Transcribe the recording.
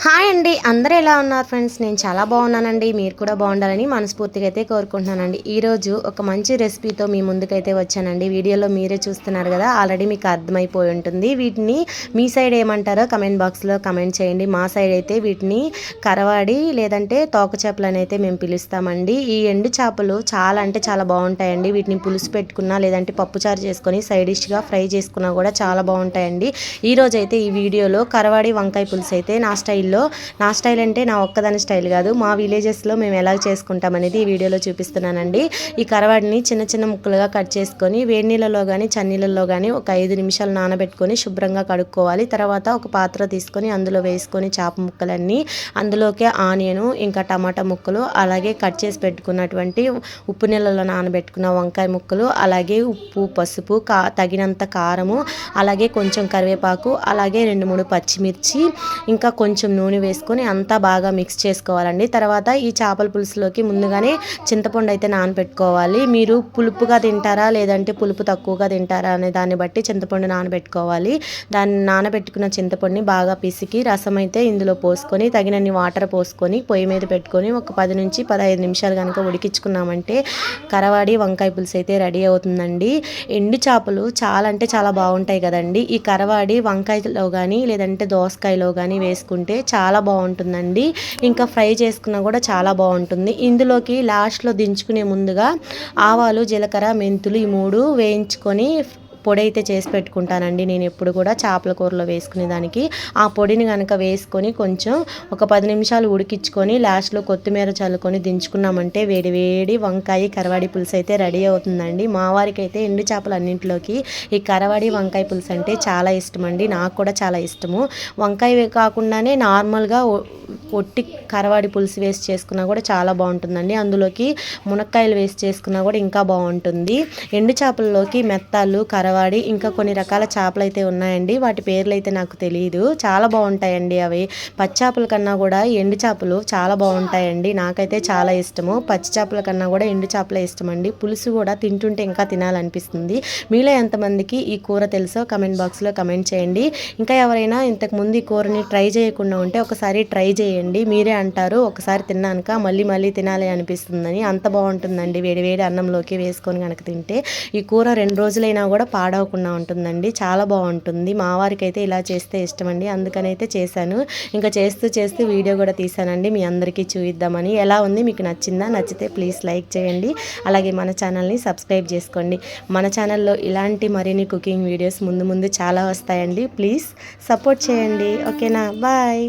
Hi అండి, అందరూ ఎలా ఉన్నారు ఫ్రెండ్స్? నేను చాలా బాగున్నానండి. మీరు కూడా బాగుండాలని మనస్ఫూర్తిగా అయితే కోరుకుంటున్నానండి. ఈరోజు ఒక మంచి రెసిపీతో మీ ముందుకైతే వచ్చానండి. వీడియోలో మీరే చూస్తున్నారు కదా, ఆల్రెడీ మీకు అర్థమైపోయి ఉంటుంది. వీటిని మీ సైడ్ ఏమంటారో కమెంట్ బాక్స్లో కమెంట్ చేయండి. మా సైడ్ అయితే వీటిని కరవాడి లేదంటే తోక చేపలు అని అయితే మేము పిలుస్తామండి. ఈ ఎండు చేపలు చాలా అంటే చాలా బాగుంటాయండి. వీటిని పులుసు పెట్టుకున్నా లేదంటే పప్పుచారు చేసుకొని సైడ్ డిష్గా ఫ్రై చేసుకున్నా కూడా చాలా బాగుంటాయండి. ఈరోజు అయితే ఈ వీడియోలో కరవాడి వంకాయ పులుసు అయితే నా స్టైల్ అంటే నా ఒక్కదాని స్టైల్ కాదు, మా విలేజెస్లో మేము ఎలా చేసుకుంటాం అనేది ఈ వీడియోలో చూపిస్తున్నానండి. ఈ కరవాడిని చిన్న చిన్న ముక్కలుగా కట్ చేసుకొని వేడి నీళ్ళలో కానీ చన్నీళ్ళలో కానీ ఒక 5 నిమిషాలు నానబెట్టుకొని శుభ్రంగా కడుక్కోవాలి. తర్వాత ఒక పాత్ర తీసుకొని అందులో వేసుకొని చేప ముక్కలన్నీ, అందులోకే ఆనియను ఇంకా టమాటా ముక్కలు, అలాగే కట్ చేసి పెట్టుకున్నటువంటి ఉప్పు నీళ్ళలో నానబెట్టుకున్న వంకాయ ముక్కలు, అలాగే ఉప్పు పసుపు తగినంత కారము, అలాగే కొంచెం కరివేపాకు, అలాగే 2-3 పచ్చిమిర్చి, ఇంకా కొంచెం నూనె వేసుకొని అంతా బాగా మిక్స్ చేసుకోవాలండి. తర్వాత ఈ చేపల పులుసులోకి ముందుగానే చింతపండు అయితే నానబెట్టుకోవాలి. మీరు పులుపుగా తింటారా లేదంటే పులుపు తక్కువగా తింటారా అనే దాన్ని బట్టి చింతపండు నానబెట్టుకోవాలి. దాన్ని నానబెట్టుకున్న చింతపండుని బాగా పిసికి రసం అయితే ఇందులో పోసుకొని తగినన్ని వాటర్ పోసుకొని పొయ్యి మీద పెట్టుకొని ఒక 10 నుంచి 15 నిమిషాలు కనుక ఉడికించుకున్నామంటే కరవాడి వంకాయ పులుసు అయితే రెడీ అవుతుందండి. ఎండు చేపలు చాలా అంటే చాలా బాగుంటాయి కదండి. ఈ కరవాడి వంకాయలో కానీ లేదంటే దోసకాయలో కానీ వేసుకుంటే చాలా బాగుంటుందండి. ఇంకా ఫ్రై చేసుకున్నా కూడా చాలా బాగుంటుంది. ఇందులోకి లాస్ట్లో దించుకునే ముందుగా ఆవాలు, జీలకర్ర, మెంతులు ఈ 3 వేయించుకొని పొడి అయితే చేసి పెట్టుకుంటానండి. నేను ఎప్పుడు కూడా చేపల కూరలో వేసుకునే దానికి ఆ పొడిని కనుక వేసుకొని కొంచెం ఒక 10 నిమిషాలు ఉడికించుకొని లాస్ట్లో కొత్తిమీర చల్లుకొని దించుకున్నామంటే వేడి వేడి వంకాయ కరవాడి పులుసు అయితే రెడీ అవుతుందండి. మా వారికి అయితే ఎండు చేపలు అన్నింటిలోకి ఈ కరవాడి వంకాయ పులుసు అంటే చాలా ఇష్టం అండి. నాకు కూడా చాలా ఇష్టము. వంకాయ కాకుండానే నార్మల్గా ఒట్టి కరవాడి పులుసు వేసి చేసుకున్నా కూడా చాలా బాగుంటుందండి. అందులోకి మునక్కాయలు వేసి చేసుకున్నా కూడా ఇంకా బాగుంటుంది. ఎండు చేపల్లోకి మెత్తాలు, కరవాడి ఇంకా కొన్ని రకాల చేపలు అయితే ఉన్నాయండి. వాటి పేర్లు అయితే నాకు తెలియదు. చాలా బాగుంటాయండి అవి. పచ్చి చేపల కన్నా కూడా ఎండు చేపలు చాలా బాగుంటాయండి. నాకైతే చాలా ఇష్టము. పచ్చి చేపల కన్నా కూడా ఎండు చేపలే ఇష్టం అండి. పులుసు కూడా తింటుంటే ఇంకా తినాలనిపిస్తుంది. మీలో ఎంతమందికి ఈ కూర తెలుసో కమెంట్ బాక్స్లో కమెంట్ చేయండి. ఇంకా ఎవరైనా ఇంతకుముందు ఈ కూరని ట్రై చేయకుండా ఉంటే ఒకసారి ట్రై చేయండి. మీరే అంటారు ఒకసారి తిన్నాక మళ్ళీ మళ్ళీ తినాలి అనిపిస్తుందని. అంత బాగుంటుందండి వేడి వేడి అన్నంలోకి వేసుకొని కనుక తింటే. ఈ కూర 2 రోజులైనా కూడా పాడవకుండా ఉంటుందండి. చాలా బాగుంటుంది. మా వారికి అయితే ఇలా చేస్తే ఇష్టం అండి, అందుకనైతే చేశాను. ఇంకా చేస్తూ చేస్తూ వీడియో కూడా తీసానండి మీ అందరికీ చూపిద్దామని. ఎలా ఉంది, మీకు నచ్చిందా? నచ్చితే ప్లీజ్ లైక్ చేయండి. అలాగే మన ఛానల్ని సబ్స్క్రైబ్ చేసుకోండి. మన ఛానల్లో ఇలాంటి మరిన్ని కుకింగ్ వీడియోస్ ముందు ముందు చాలా వస్తాయండి. ప్లీజ్ సపోర్ట్ చేయండి. ఓకేనా? బాయ్.